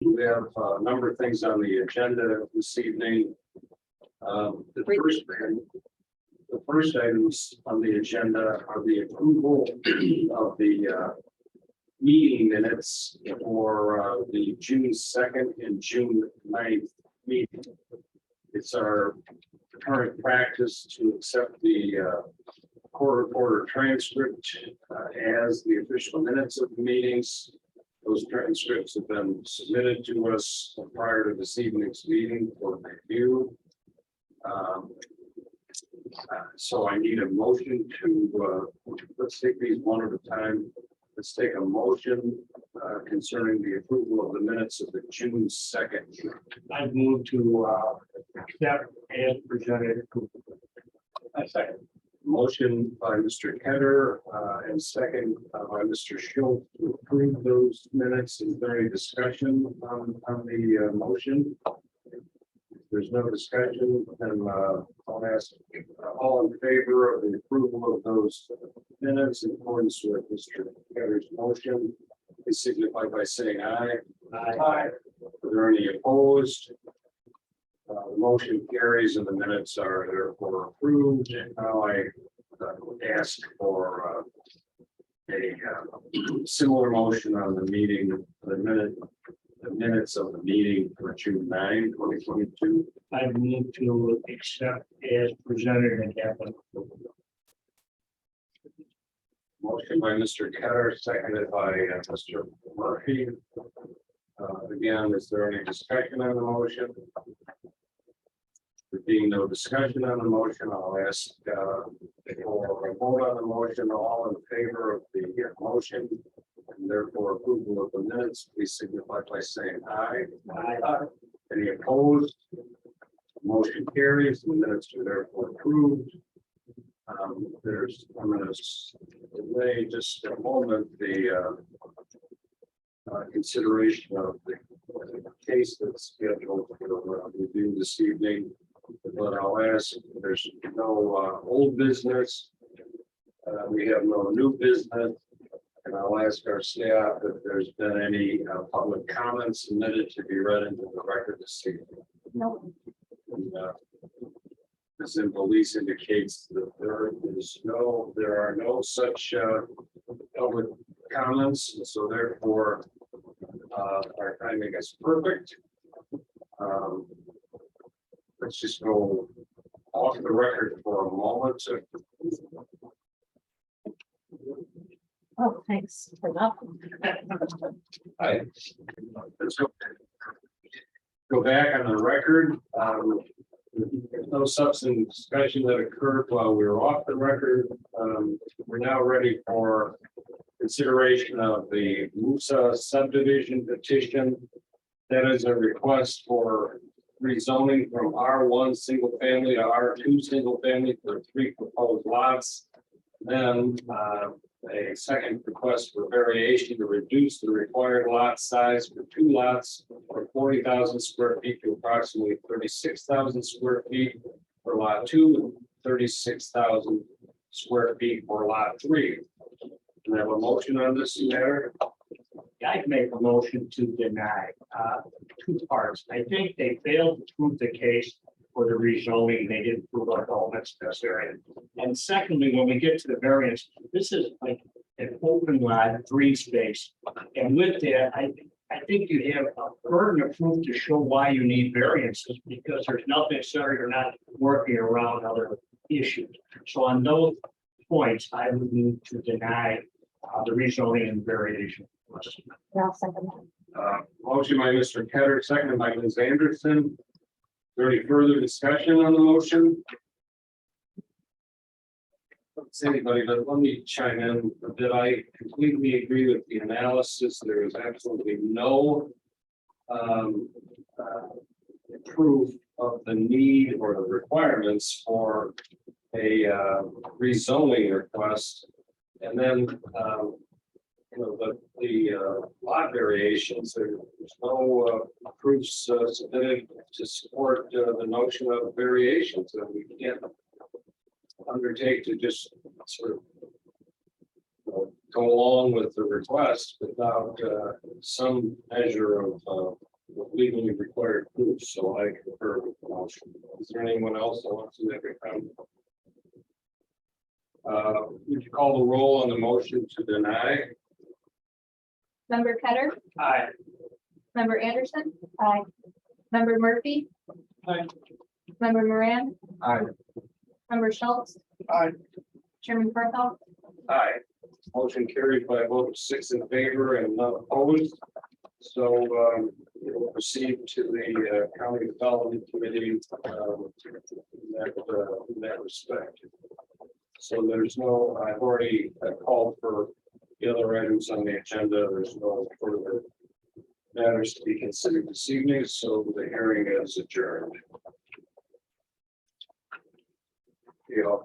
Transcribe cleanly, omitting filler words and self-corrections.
We have a number of things on the agenda this evening. The first items on the agenda are the approval of the meeting minutes for the June 2nd and June 9th meeting. It's our current practice to accept the court reporter transcript as the official minutes of the meetings. Those transcripts have been submitted to us prior to this evening's meeting for review. So I need a motion to, let's take these one at a time. Let's take a motion concerning the approval of the minutes of the June 2nd. I move to accept as presented. I second. Motion by Mr. Ketter and second by Mr. Schultz to approve those minutes. Is there any discussion on the motion? If there's no discussion, then I'll ask all in favor of the approval of those minutes in accordance with Mr. Ketter's motion. Please signify by saying aye. Aye. Are there any opposed? The motion carries and the minutes are therefore approved. And now I would ask for a similar motion on the meeting, the minutes of the meeting for June 9, 2022. I move to accept as presented and have them. Motion by Mr. Ketter, seconded by Mr. Murphy. Again, is there any discussion on the motion? There being no discussion on the motion, I'll ask for a vote on the motion. All in favor of the motion and therefore approval of the minutes, please signify by saying aye. Aye. Any opposed? Motion carries. The minutes are therefore approved. I'm going to delay just a moment the consideration of the case that's scheduled for review this evening. But I'll ask, there's no old business. We have no new business. And I'll ask our staff if there's been any public comments submitted to be read into the record this evening. No. And, Ms. Police indicates that there are no such public comments, and so therefore our timing is perfect. Let's just go off the record for a moment. Oh, thanks for that. Let's go back on the record. There's no substantive discussion that occurred while we were off the record. We're now ready for consideration of the Musa subdivision petition. That is a request for rezoning from R1 single family to R2 single family for 3 proposed lots. Then a second request for variation to reduce the required lot size for 2 lots from 40,000 square feet to approximately 36,000 square feet for lot 2 and 36,000 square feet for lot 3. Can I have a motion on this matter? I'd make a motion to deny 2 parts. I think they failed to prove the case for the rezoning. They didn't prove our all that's necessary. And secondly, when we get to the variance, this is like an open lot, green space. And with that, I think you have a burden of proof to show why you need variances because there's nothing necessary. You're not working around other issues. So on those points, I would need to deny the rezoning and variation. Yeah, second. Motion by Mr. Ketter, seconded by Ms. Anderson. Is there any further discussion on the motion? Let's anybody, but let me chime in that I completely agree with the analysis. There is absolutely no proof of the need or the requirements for a rezoning request. And then the lot variations, there's no proofs submitted to support the notion of variations, and we can't undertake to just sort of go along with the request without some measure of legally required proof, so I concur with the motion. Is there anyone else that wants to make a comment? Would you call the roll on the motion to deny? Member Ketter, Aye. member Anderson. Aye. Member Murphy. Aye. Member Moran. Aye. Member Schultz. Aye. Chairman Porthall. Aye. Motion carried by a vote of 6 in favor and none opposed. So we'll proceed to the County Development Committee in that respect. So there's no, I've already called for the other items on the agenda. There's no further matters to be considered this evening, so the hearing is adjourned. Yeah.